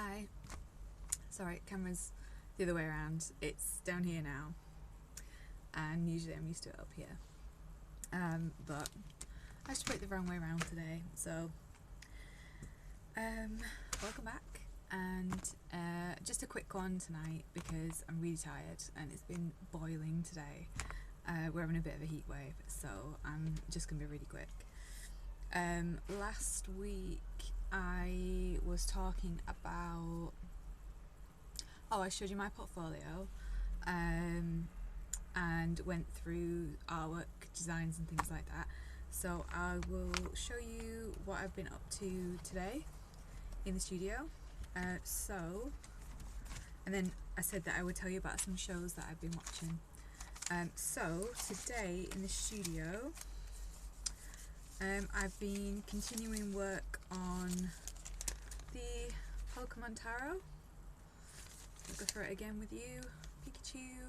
Hi. Sorry, camera's the other way around. It's down here now, and usually I'm used to it up here. But I just put it the wrong way around today. So, welcome back, and just a quick one tonight because I'm really tired and it's been boiling today. We're having a bit of a heat wave, so I'm just gonna be really quick. Last week I was talking about, I showed you my portfolio and went through artwork designs and things like that. So I will show you what I've been up to today in the studio. And then I said that I would tell you about some shows that I've been watching. So today in the studio, I've been continuing work on the Pokemon Tarot. I'll go through it again with you. Pikachu,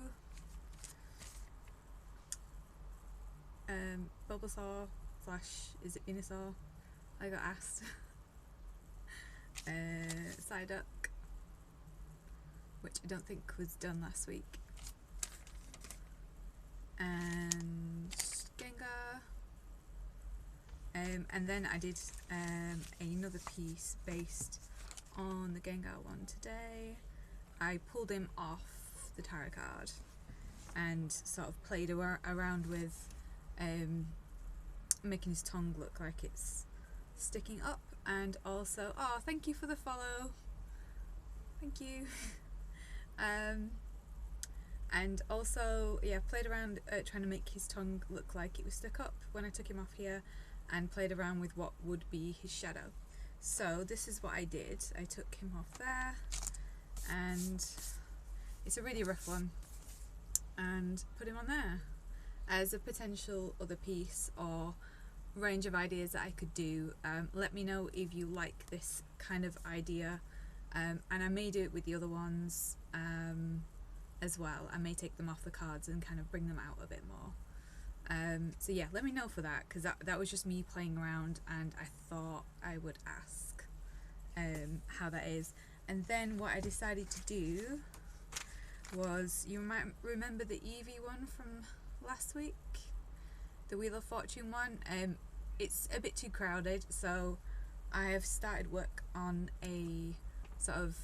Bulbasaur / is it Venusaur? I got asked. Psyduck, which I don't think was done last week, and Gengar. And then I did another piece based on the Gengar one today. I pulled him off the tarot card and sort of played around with making his tongue look like it's sticking up, and also, thank you for the follow, thank you. And also, played around trying to make his tongue look like it was stuck up when I took him off here, and played around with what would be his shadow. So this is what I did. I took him off there, and it's a really rough one, and put him on there as a potential other piece or range of ideas that I could do. Let me know if you like this kind of idea, and I may do it with the other ones as well. I may take them off the cards and kind of bring them out a bit more. So yeah, let me know for that, because that was just me playing around, and I thought I would ask how that is. And then what I decided to do was, you might remember the Eevee one from last week, the Wheel of Fortune one. It's a bit too crowded, so I have started work on a sort of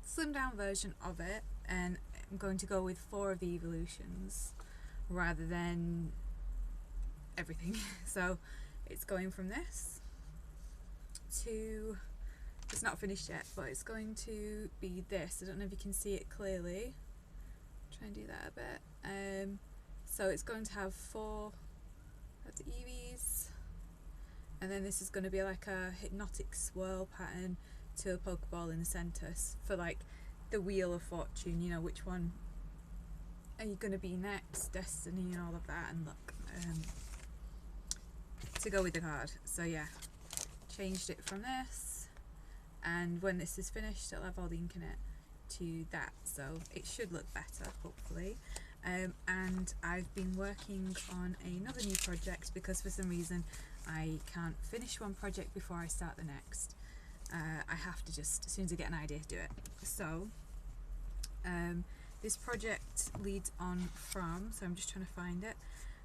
slimmed down version of it, and I'm going to go with 4 of the evolutions rather than everything. So it's going from this to, it's not finished yet, but it's going to be this. I don't know if you can see it clearly. Try and do that a bit. So it's going to have 4 of the Eevees, and then this is going to be like a hypnotic swirl pattern to a Pokeball in the centre for like the Wheel of Fortune, you know, which one are you going to be next, Destiny and all of that, and look, to go with the card. So yeah, changed it from this, and when this is finished it'll have all the ink in it, to that, so it should look better, hopefully. And I've been working on another new project because for some reason I can't finish one project before I start the next. I have to just, as soon as I get an idea, do it. So this project leads on from, so I'm just trying to find it,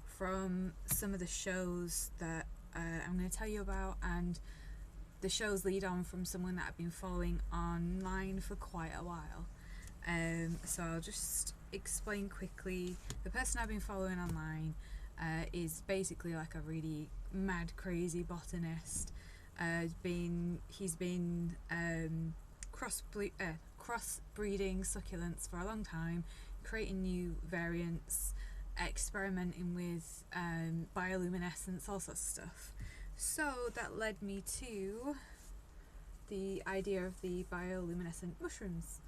from some of the shows that I'm going to tell you about, and the shows lead on from someone that I've been following online for quite a while. So I'll just explain quickly. The person I've been following online is basically like a really mad, crazy botanist. He's been crossbreeding succulents for a long time, creating new variants, experimenting with bioluminescence, all sorts of stuff. So that led me to the idea of the bioluminescent mushrooms.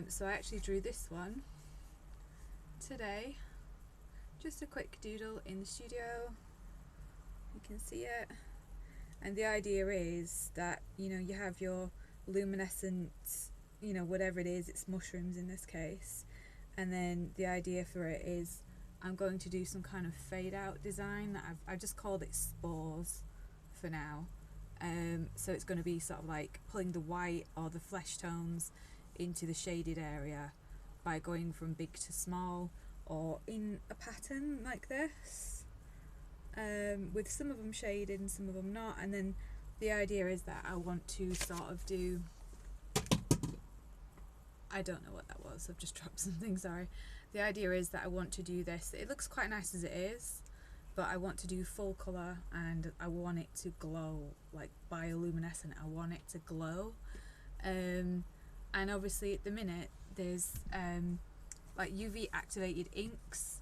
So I actually drew this one today, just a quick doodle in the studio, you can see it. And the idea is that, you know, you have your luminescent, you know, whatever it is, it's mushrooms in this case, and then the idea for it is I'm going to do some kind of fade out design that I've just called it spores for now, So it's going to be sort of like pulling the white or the flesh tones into the shaded area by going from big to small, or in a pattern like this, with some of them shaded and some of them not. And then the idea is that I want to sort of do, I don't know what that was, I've just dropped something, sorry. The idea is that I want to do this, it looks quite nice as it is, but I want to do full colour, and I want it to glow, like bioluminescent. I want it to glow. And obviously at the minute there's like UV activated inks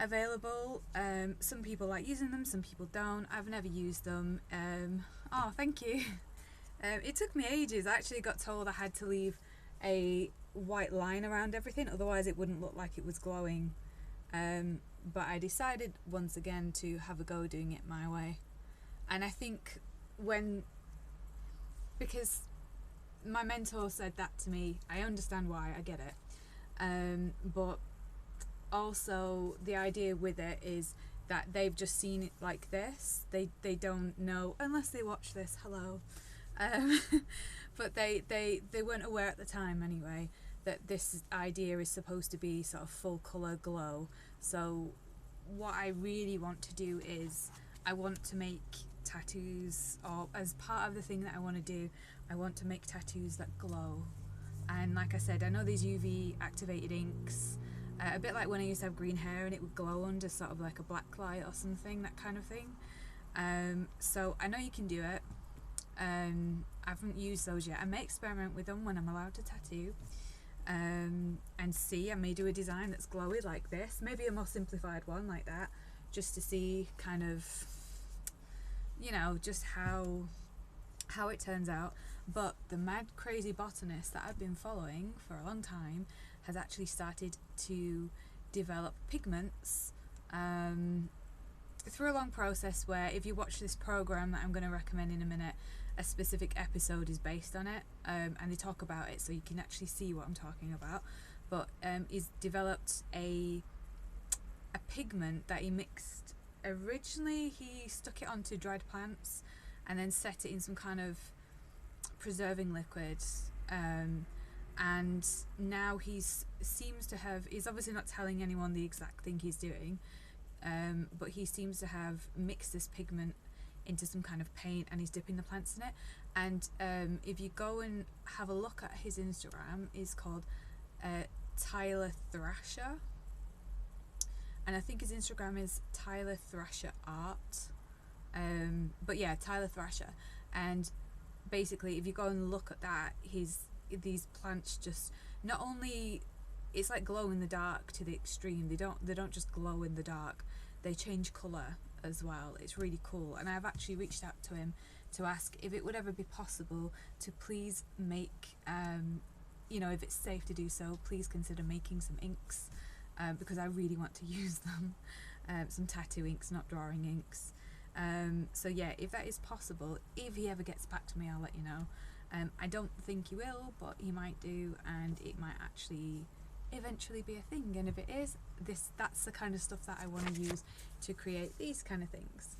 available. Some people like using them, some people don't. I've never used them. Oh, thank you. It took me ages. I actually got told I had to leave a white line around everything, otherwise it wouldn't look like it was glowing. But I decided once again to have a go doing it my way. And I think because my mentor said that to me, I understand why, I get it. But also the idea with it is that they've just seen it like this. They don't know, unless they watch this, hello. But they weren't aware at the time anyway that this idea is supposed to be sort of full colour glow. So what I really want to do is I want to make tattoos, or as part of the thing that I want to do, I want to make tattoos that glow. And like I said, I know these UV activated inks, a bit like when I used to have green hair and it would glow under sort of like a black light or something, that kind of thing. So I know you can do it. I haven't used those yet. I may experiment with them when I'm allowed to tattoo, and see. I may do a design that's glowy like this, maybe a more simplified one like that, just to see kind of, you know, just how it turns out. But the mad crazy botanist that I've been following for a long time has actually started to develop pigments through a long process where, if you watch this program that I'm going to recommend in a minute, a specific episode is based on it, and they talk about it so you can actually see what I'm talking about. But he's developed a pigment that he mixed. Originally he stuck it onto dried plants and then set it in some kind of preserving liquid, and now he's obviously not telling anyone the exact thing he's doing, but he seems to have mixed this pigment into some kind of paint, and he's dipping the plants in it. And if you go and have a look at his Instagram, he's called Tyler Thrasher, and I think his Instagram is Tyler Thrasher Art. But yeah, Tyler Thrasher. And basically, if you go and look at that, these plants just, not only, it's like glow in the dark to the extreme. They don't just glow in the dark, they change colour as well. It's really cool. And I've actually reached out to him to ask if it would ever be possible to please make, you know, if it's safe to do so, please consider making some inks, because I really want to use them. Some tattoo inks, not drawing inks. So yeah, if that is possible, if he ever gets back to me, I'll let you know. I don't think he will, but he might do, and it might actually eventually be a thing. And if it is, that's the kind of stuff that I want to use to create these kind of things.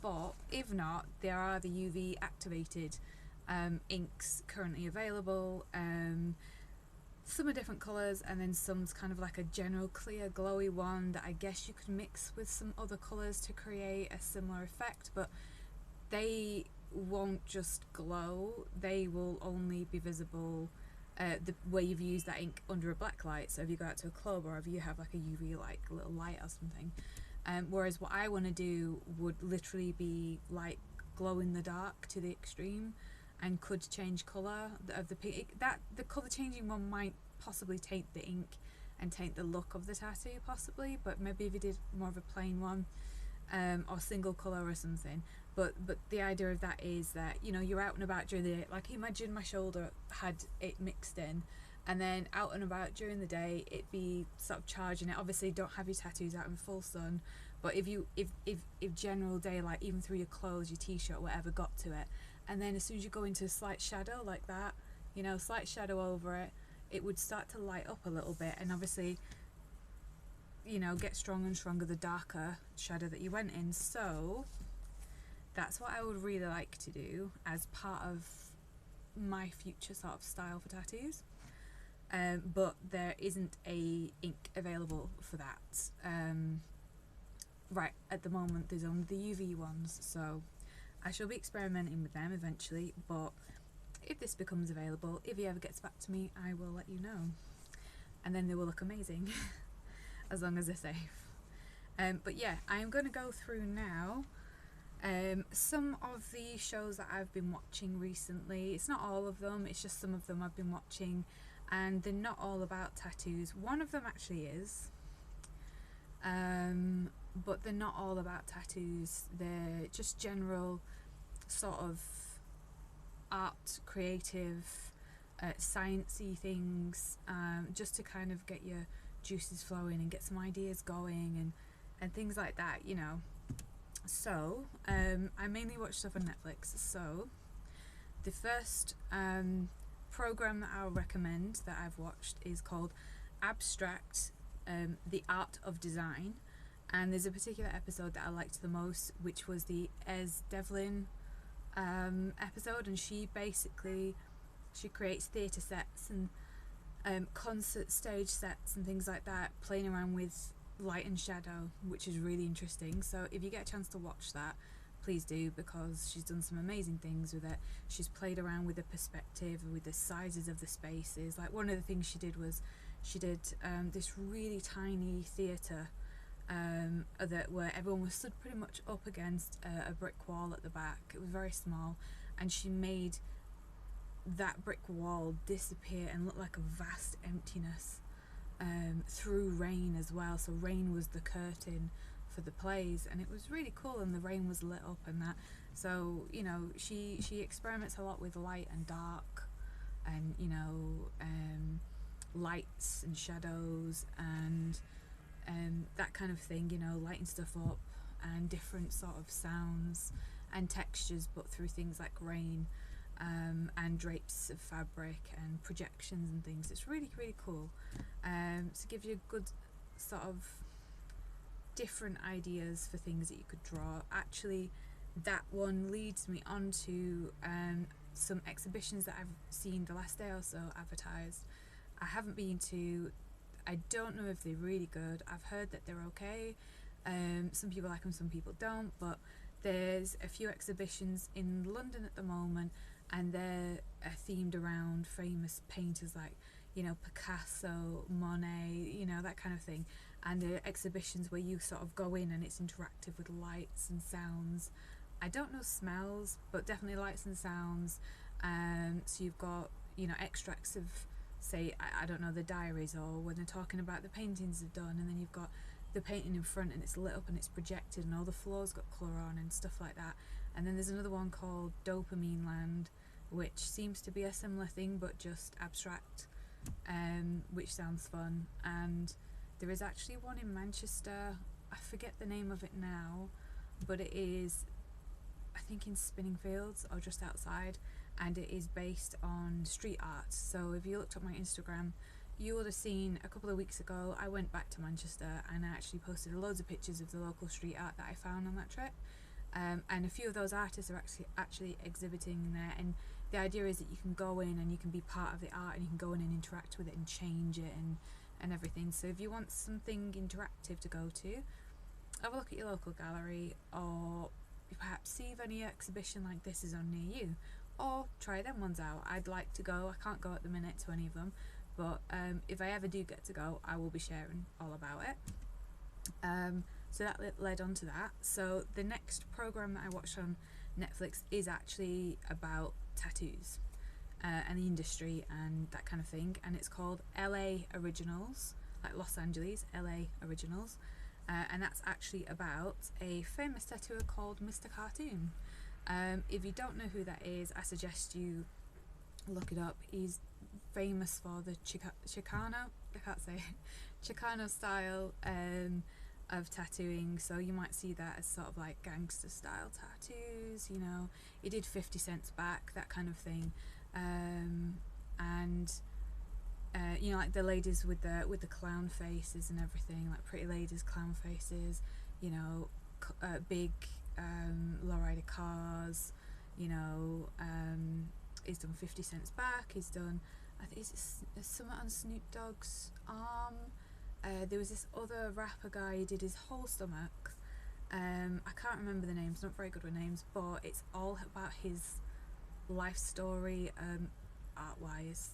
But if not, there are the UV activated inks currently available. Some are different colours, and then some's kind of like a general clear glowy one that I guess you could mix with some other colours to create a similar effect, but they won't just glow, they will only be visible where you've used that ink under a black light. So if you go out to a club, or if you have like a UV like little light or something, whereas what I want to do would literally be like glow in the dark to the extreme, and could change colour of the pink. The colour changing one might possibly taint the ink and taint the look of the tattoo possibly, but maybe if you did more of a plain one, or single colour or something. But the idea of that is that, you know, you're out and about during the day. Like, imagine my shoulder had it mixed in, and then out and about during the day it'd be sort of charging it. Obviously don't have your tattoos out in full sun, but if general daylight, even through your clothes, your t-shirt, whatever, got to it, and then as soon as you go into a slight shadow like that, you know, slight shadow over it, it would start to light up a little bit, and obviously, you know, get stronger and stronger the darker shadow that you went in. So that's what I would really like to do as part of my future sort of style for tattoos. But there isn't a ink available for that. Right at the moment there's only the UV ones, so I shall be experimenting with them eventually, but if this becomes available, if he ever gets back to me, I will let you know. And then they will look amazing, as long as they're safe. But yeah, I am going to go through now some of the shows that I've been watching recently. It's not all of them, it's just some of them I've been watching, and they're not all about tattoos. One of them actually is, but they're not all about tattoos. They're just general sort of art, creative, sciencey things, just to kind of get your juices flowing and get some ideas going and things like that, you know. So I mainly watch stuff on Netflix. So the first program that I'll recommend that I've watched is called Abstract, the Art of Design, and there's a particular episode that I liked the most, which was the Ez Devlin episode, and she creates theatre sets and concert stage sets and things like that, playing around with light and shadow, which is really interesting. So if you get a chance to watch that, please do, because she's done some amazing things with it. She's played around with the perspective, with the sizes of the spaces. Like, one of the things she did was she did this really tiny theatre where everyone was stood pretty much up against a brick wall at the back. It was very small, and she made that brick wall disappear and look like a vast emptiness through rain as well. So rain was the curtain for the plays, and it was really cool, and the rain was lit up and that. So, you know, she experiments a lot with light and dark, and, you know, lights and shadows and that kind of thing, you know, lighting stuff up and different sort of sounds and textures, but through things like rain, and drapes of fabric and projections and things. It's really, really cool. To give you a good sort of different ideas for things that you could draw. Actually, that one leads me on to some exhibitions that I've seen the last day or so advertised. I haven't been to. I don't know if they're really good. I've heard that they're okay. Some people like them, some people don't, but there's a few exhibitions in London at the moment, and they're themed around famous painters like, you know, Picasso, Monet, you know, that kind of thing. And they're exhibitions where you sort of go in and it's interactive with lights and sounds. I don't know smells, but definitely lights and sounds. So you've got, you know, extracts of, say, I don't know, the diaries, or when they're talking about the paintings they've done, and then you've got the painting in front and it's lit up and it's projected and all the floors got colour on and stuff like that. And then there's another one called Dopamine Land, which seems to be a similar thing but just abstract, which sounds fun. And there is actually one in Manchester, I forget the name of it now, but it is, I think, in Spinningfields or just outside, and it is based on street art. So if you looked at my Instagram, you would have seen a couple of weeks ago I went back to Manchester and I actually posted loads of pictures of the local street art that I found on that trip, and a few of those artists are actually exhibiting there. And the idea is that you can go in and you can be part of the art, and you can go in and interact with it and change it and everything. So if you want something interactive to go to, have a look at your local gallery, or perhaps see if any exhibition like this is on near you, or try them ones out. I'd like to go. I can't go at the minute to any of them, but if I ever do get to go, I will be sharing all about it. So that led on to that. So the next program that I watched on Netflix is actually about tattoos and the industry and that kind of thing, and it's called LA Originals, like Los Angeles, LA Originals, and that's actually about a famous tattooer called Mr. Cartoon. If you don't know who that is, I suggest you look it up. He's famous for the Chicano, I can't say Chicano style of tattooing, so you might see that as sort of like gangster style tattoos, you know. He did 50 Cents Back, that kind of thing, and you know, like the ladies with the clown faces and everything, like Pretty Ladies clown faces, you know, big lowrider cars, you know, he's done 50 Cent's back, he's done, I think it's something on Snoop Dogg's arm. There was this other rapper guy who did his whole stomach. I can't remember the names, not very good with names, but it's all about his life story, art wise,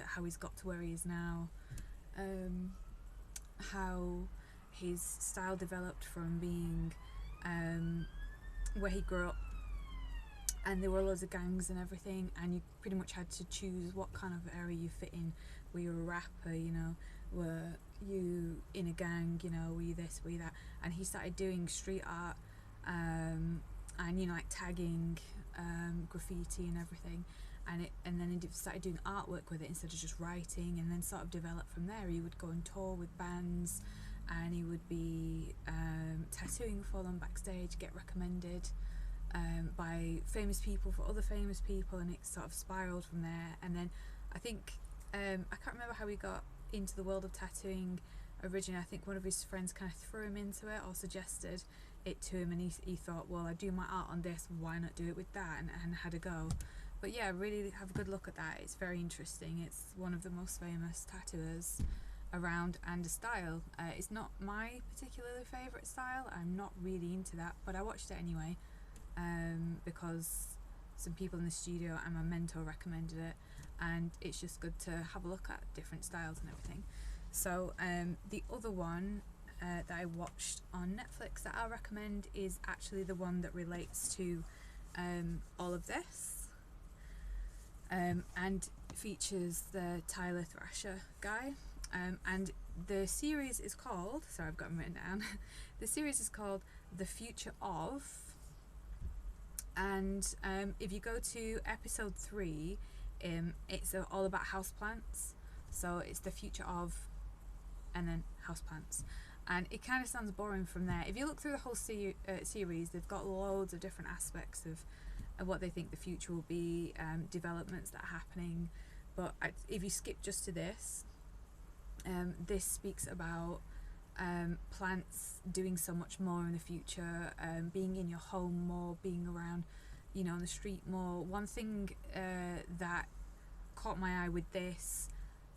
how he's got to where he is now, how his style developed from being where he grew up, and there were loads of gangs and everything, and you pretty much had to choose what kind of area you fit in. Were you a rapper, you know, were you in a gang, you know, were you this, were you that? And he started doing street art, and you know, like tagging, graffiti and everything, and then he started doing artwork with it instead of just writing, and then sort of developed from there. He would go on tour with bands, and he would be tattooing for them backstage, get recommended by famous people for other famous people, and it sort of spiraled from there. And then I think I can't remember how he got into the world of tattooing originally. I think one of his friends kind of threw him into it or suggested it to him, and he thought, well, I do my art on this, why not do it with that, and had a go. But yeah, really have a good look at that. It's very interesting. It's one of the most famous tattooers around, and a style. It's not my particularly favourite style. I'm not really into that, but I watched it anyway because some people in the studio and my mentor recommended it, and it's just good to have a look at different styles and everything. So the other one that I watched on Netflix that I'll recommend is actually the one that relates to all of this, and features the Tyler Thrasher guy, and the series is called, sorry, I've got them written down, the series is called The Future Of, and if you go to episode 3, it's all about houseplants. So it's the future of, and then houseplants, and it kind of sounds boring from there. If you look through the whole series, they've got loads of different aspects of what they think the future will be, developments that are happening. But if you skip just to this, this speaks about plants doing so much more in the future, being in your home more, being around, you know, on the street more. One thing that caught my eye with this,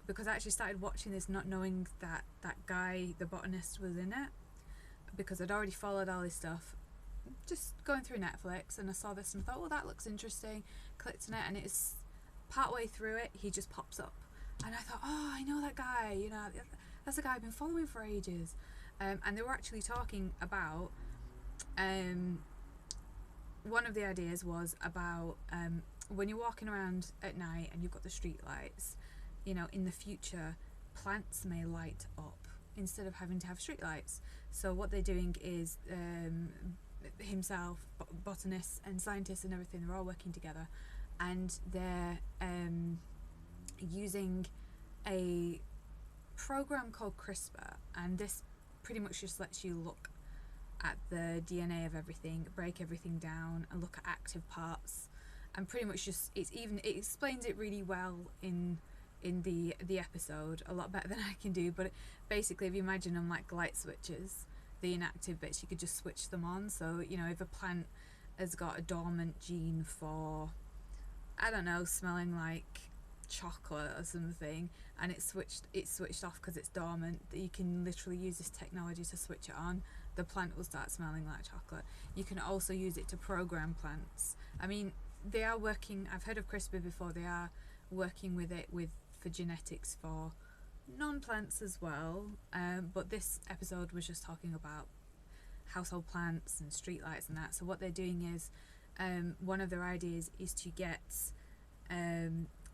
because I actually started watching this not knowing that that guy, the botanist, was in it, because I'd already followed all his stuff, just going through Netflix, and I saw this and I thought, well, that looks interesting, clicked on it, and it's partway through it, he just pops up, and I thought, oh, I know that guy, you know, that's a guy I've been following for ages. And they were actually talking about, one of the ideas was about when you're walking around at night and you've got the street lights, you know, in the future plants may light up instead of having to have street lights. So what they're doing is himself, botanists and scientists and everything, they're all working together, and they're using a program called CRISPR, and this pretty much just lets you look at the DNA of everything, break everything down, and look at active parts, and pretty much just it explains it really well in the episode, a lot better than I can do. But basically, if you imagine them like light switches, the inactive bits, you could just switch them on. So, you know, if a plant has got a dormant gene for, I don't know, smelling like chocolate or something, and it's switched off because it's dormant, you can literally use this technology to switch it on. The plant will start smelling like chocolate. You can also use it to program plants. I mean, they are working, I've heard of CRISPR before, they are working with it for genetics for non-plants as well, but this episode was just talking about household plants and streetlights and that. So what they're doing is, one of their ideas is to get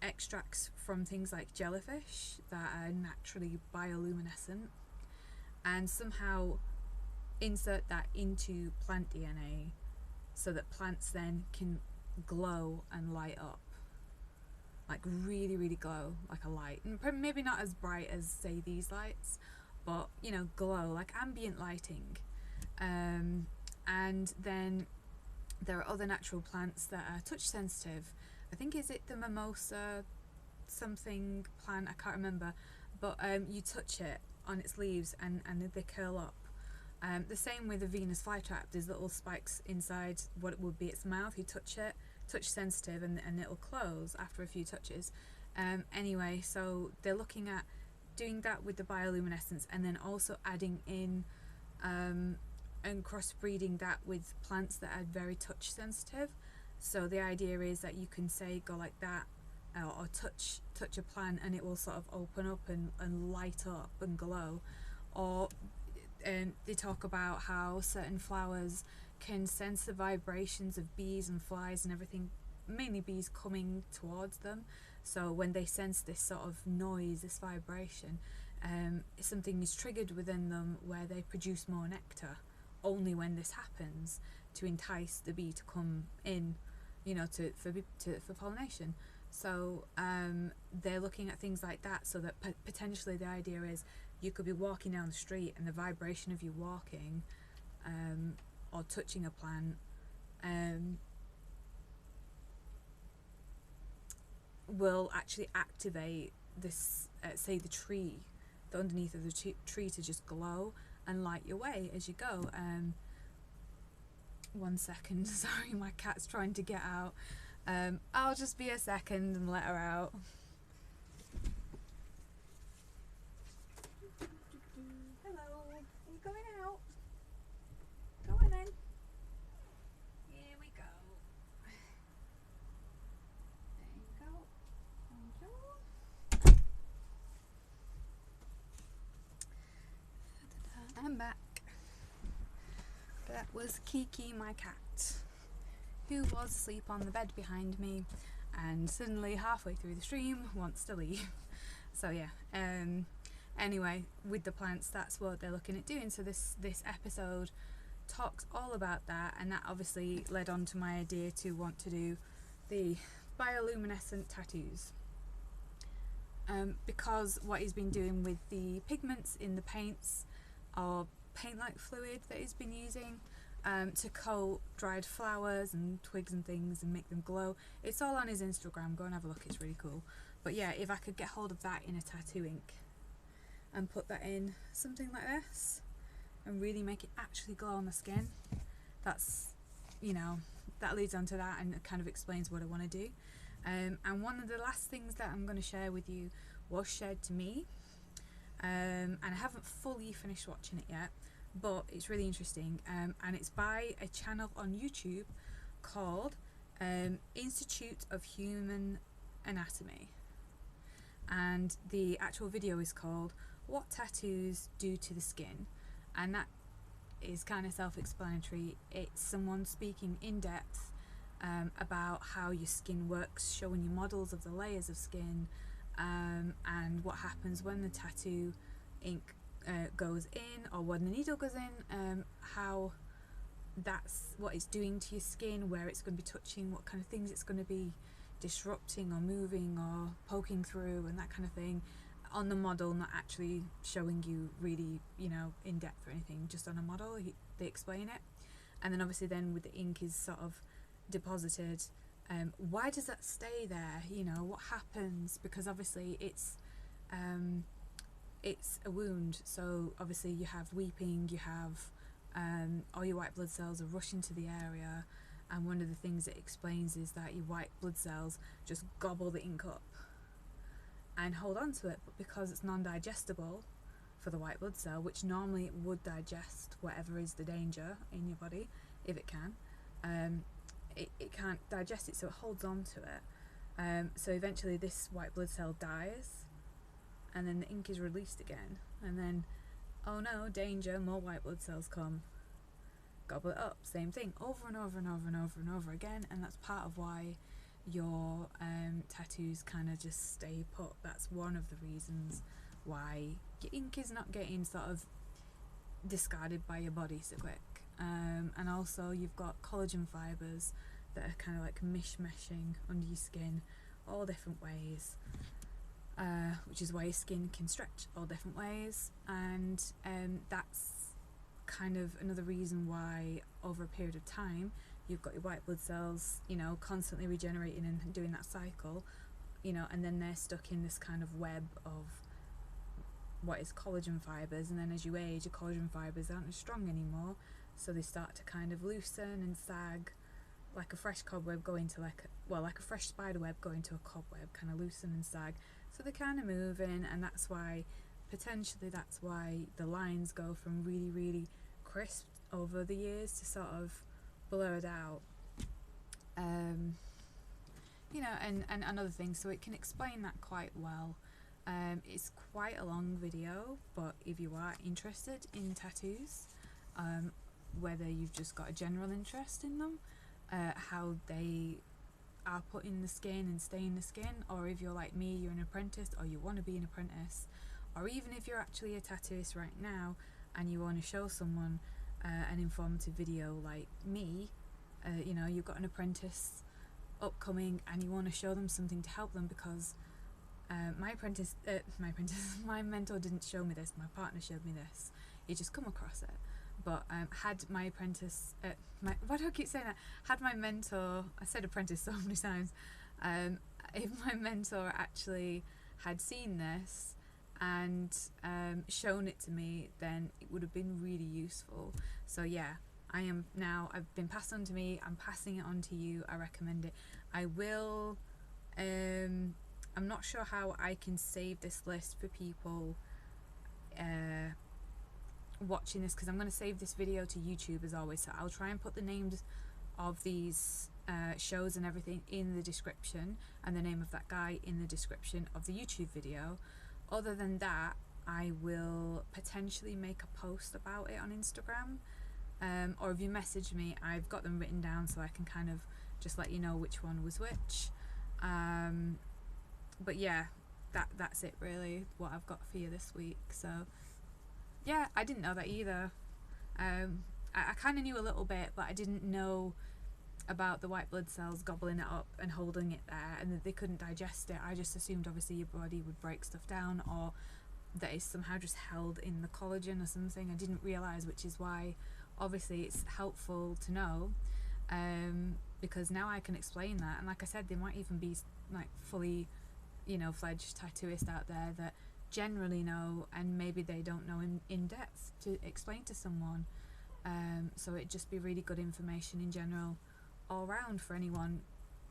extracts from things like jellyfish that are naturally bioluminescent, and somehow insert that into plant DNA so that plants then can glow and light up, like really, really glow like a light, and maybe not as bright as, say, these lights, but, you know, glow like ambient lighting. And then there are other natural plants that are touch sensitive. I think, is it the mimosa something plant, I can't remember, but you touch it on its leaves and they curl up, The same with the Venus flytrap. There's little spikes inside what it would be its mouth. You touch it, touch sensitive, and it'll close after a few touches. Anyway, so they're looking at doing that with the bioluminescence, and then also adding in and crossbreeding that with plants that are very touch sensitive. So the idea is that you can say go like that, or touch a plant and it will sort of open up and light up and glow. Or they talk about how certain flowers can sense the vibrations of bees and flies and everything, mainly bees, coming towards them. So when they sense this sort of noise, this vibration, something is triggered within them where they produce more nectar only when this happens, to entice the bee to come in, you know, for pollination. So they're looking at things like that, so that potentially the idea is you could be walking down the street and the vibration of you walking or touching a plant will actually activate this, say the tree, the underneath of the tree to just glow and light your way as you go. One second, sorry, my cat's trying to get out. I'll just be a second and let her out. Hello, are you going out? Go on then. Here we go. There you go. I'm back. That was Kiki, my cat, who was asleep on the bed behind me and suddenly halfway through the stream wants to leave. So yeah, anyway, with the plants, that's what they're looking at doing. So this episode talks all about that, and that obviously led on to my idea to want to do the bioluminescent tattoos. Because what he's been doing with the pigments in the paints, or paint-like fluid that he's been using to coat dried flowers and twigs and things and make them glow. It's all on his Instagram, go and have a look, it's really cool. But yeah, if I could get hold of that in a tattoo ink and put that in something like this and really make it actually glow on the skin, that's, you know, that leads on to that and it kind of explains what I want to do. And one of the last things that I'm going to share with you was shared to me, and I haven't fully finished watching it yet, but it's really interesting, and it's by a channel on YouTube called Institute of Human Anatomy, and the actual video is called What Tattoos Do to the Skin, and that is kind of self-explanatory. It's someone speaking in depth about how your skin works, showing you models of the layers of skin, and what happens when the tattoo ink goes in, or when the needle goes in, how that's what it's doing to your skin, where it's going to be touching, what kind of things it's going to be disrupting or moving or poking through, and that kind of thing, on the model, not actually showing you really, you know, in depth or anything, just on a model they explain it. And then obviously then with the ink is sort of deposited, why does that stay there, you know, what happens, because obviously it's a wound, so obviously you have weeping, you have all your white blood cells are rushing to the area, and one of the things it explains is that your white blood cells just gobble the ink up and hold on to it, but because it's non-digestible for the white blood cell, which normally it would digest whatever is the danger in your body, if it can, it can't digest it, so it holds on to it. So eventually this white blood cell dies, and then the ink is released again, and then, oh no, danger, more white blood cells come, gobble it up, same thing, over and over and over and over and over again. And that's part of why your tattoos kind of just stay put. That's one of the reasons why your ink is not getting sort of discarded by your body so quick. And also you've got collagen fibres that are kind of like meshing under your skin all different ways, which is why your skin can stretch all different ways, and that's kind of another reason why over a period of time you've got your white blood cells, you know, constantly regenerating and doing that cycle, you know, and then they're stuck in this kind of web of what is collagen fibres, and then as you age, your collagen fibres aren't as strong anymore, so they start to kind of loosen and sag, like a fresh cobweb going to like a fresh spider web going to a cobweb, kind of loosen and sag, so they're kind of moving, and that's why the lines go from really, really crisp over the years to sort of blurred out. You know, and another thing, so it can explain that quite well. It's quite a long video, but if you are interested in tattoos, whether you've just got a general interest in them, how they are put in the skin and stay in the skin, or if you're like me, you're an apprentice or you want to be an apprentice, or even if you're actually a tattooist right now and you want to show someone an informative video like me, you know, you've got an apprentice upcoming and you want to show them something to help them, because my mentor didn't show me this, my partner showed me this, he just come across it. But had my apprentice, why do I keep saying that? Had my mentor, I said apprentice so many times, if my mentor actually had seen this and shown it to me, then it would have been really useful. So yeah, I've been passed on to me, I'm passing it on to you, I recommend it. I will, I'm not sure how I can save this list for people watching this, because I'm going to save this video to YouTube as always, so I'll try and put the names of these shows and everything in the description, and the name of that guy in the description of the YouTube video. Other than that, I will potentially make a post about it on Instagram, or if you message me, I've got them written down so I can kind of just let you know which one was which. But yeah, that's it really, what I've got for you this week. So yeah, I didn't know that either. I kind of knew a little bit, but I didn't know about the white blood cells gobbling it up and holding it there, and that they couldn't digest it. I just assumed obviously your body would break stuff down, or that it's somehow just held in the collagen or something. I didn't realise, which is why obviously it's helpful to know, because now I can explain that. And like I said, there might even be like fully, you know, fledged tattooists out there that generally know, and maybe they don't know in depth to explain to someone. So it'd just be really good information in general all around for anyone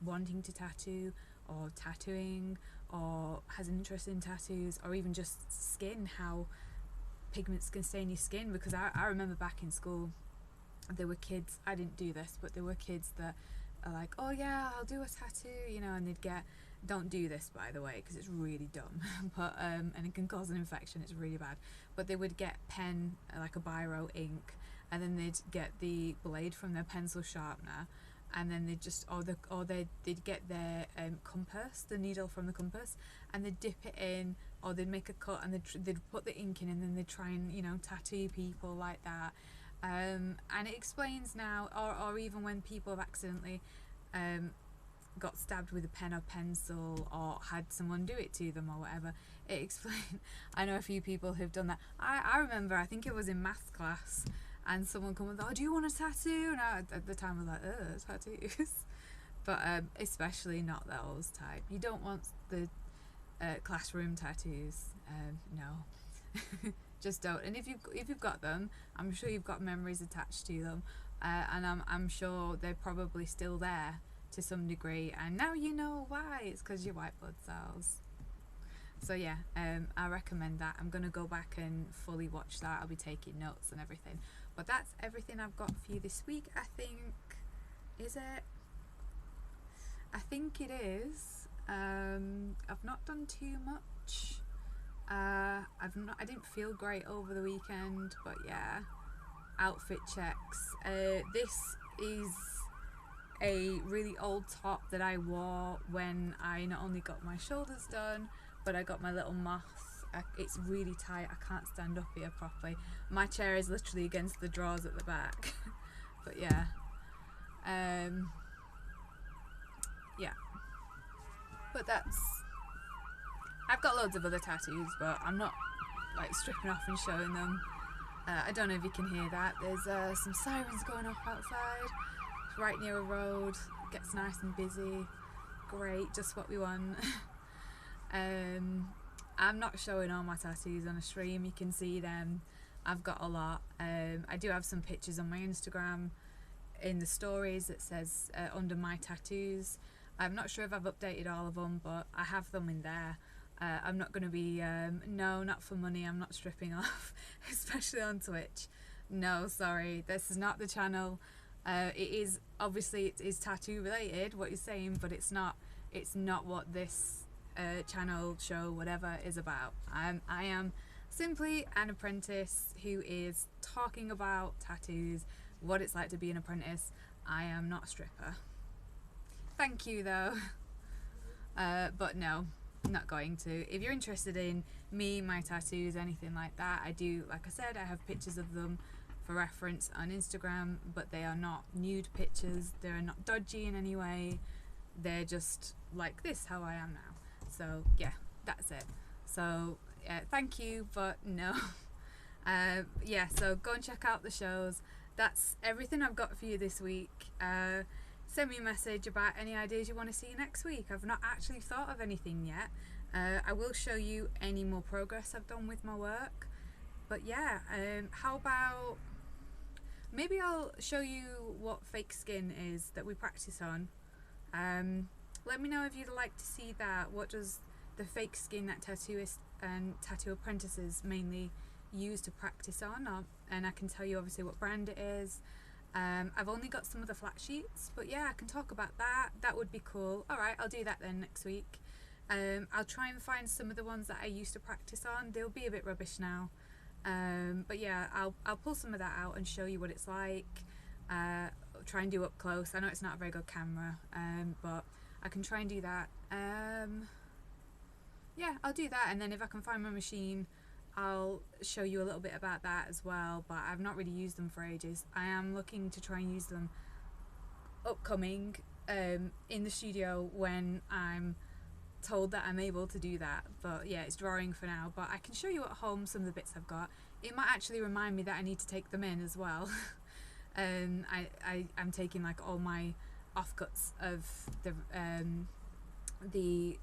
wanting to tattoo or tattooing or has an interest in tattoos, or even just skin, how pigments can stay in your skin. Because I remember back in school there were kids, I didn't do this, but there were kids that are like, oh yeah, I'll do a tattoo, you know, and they'd get, don't do this by the way because it's really dumb, but and it can cause an infection, it's really bad, but they would get pen, like a biro ink, and then they'd get the blade from their pencil sharpener, and then they'd just, they'd get their compass, the needle from the compass, and they'd dip it in, or they'd make a cut and they'd put the ink in, and then they'd try and, you know, tattoo people like that. And it explains now, or even when people have accidentally got stabbed with a pen or pencil, or had someone do it to them or whatever, it explains. I know a few people who've done that. I remember, I think it was in maths class, and someone come with, oh, do you want a tattoo? And I, at the time I was like, tattoos. But especially not those type. You don't want the classroom tattoos. No. Just don't. And if you've got them, I'm sure you've got memories attached to them, and I'm sure they're probably still there to some degree, and now you know why. It's because your white blood cells. So yeah, I recommend that. I'm gonna go back and fully watch that. I'll be taking notes and everything. But that's everything I've got for you this week, I think. Is it? I think it is. I've not done too much. I didn't feel great over the weekend, but yeah, outfit checks. This is a really old top that I wore when I not only got my shoulders done, but I got my little moth. It's really tight, I can't stand up here properly. My chair is literally against the drawers at the back. But yeah, yeah, but I've got loads of other tattoos, but I'm not like stripping off and showing them. I don't know if you can hear that. There's some sirens going off outside. It's right near a road. It gets nice and busy. Great, just what we want. I'm not showing all my tattoos on a stream. You can see them. I've got a lot. I do have some pictures on my Instagram in the stories that says under my tattoos. I'm not sure if I've updated all of them, but I have them in there. I'm not going to be, no, not for money. I'm not stripping off, especially on Twitch. No, sorry, this is not the channel. It is, obviously it is tattoo related, what you're saying, but it's not what this channel, show, whatever is about. I am simply an apprentice who is talking about tattoos, what it's like to be an apprentice. I am not a stripper. Thank you though. But no, not going to. If you're interested in me, my tattoos, anything like that, I do, like I said, I have pictures of them for reference on Instagram, but they are not nude pictures. They're not dodgy in any way. They're just like this, how I am now. So yeah, that's it. So thank you, but no. Yeah, so go and check out the shows. That's everything I've got for you this week. Send me a message about any ideas you want to see next week. I've not actually thought of anything yet. I will show you any more progress I've done with my work. But yeah, how about maybe I'll show you what fake skin is that we practice on. Let me know if you'd like to see that. What does the fake skin that tattooists and tattoo apprentices mainly use to practice on? And I can tell you obviously what brand it is. I've only got some of the flat sheets, but yeah, I can talk about that. That would be cool. Alright, I'll do that then next week. I'll try and find some of the ones that I used to practice on. They'll be a bit rubbish now. But yeah, I'll pull some of that out and show you what it's like. Try and do up close. I know it's not a very good camera, but I can try and do that. Yeah, I'll do that, and then if I can find my machine, I'll show you a little bit about that as well, but I've not really used them for ages. I am looking to try and use them upcoming in the studio when I'm told that I'm able to do that. But yeah, it's drawing for now, but I can show you at home some of the bits I've got. It might actually remind me that I need to take them in as well. I'm taking like all my offcuts of the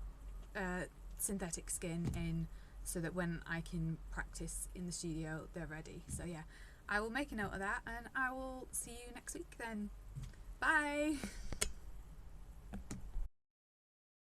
synthetic skin in, so that when I can practice in the studio they're ready. So yeah, I will make a note of that, and I will see you next week then. Bye.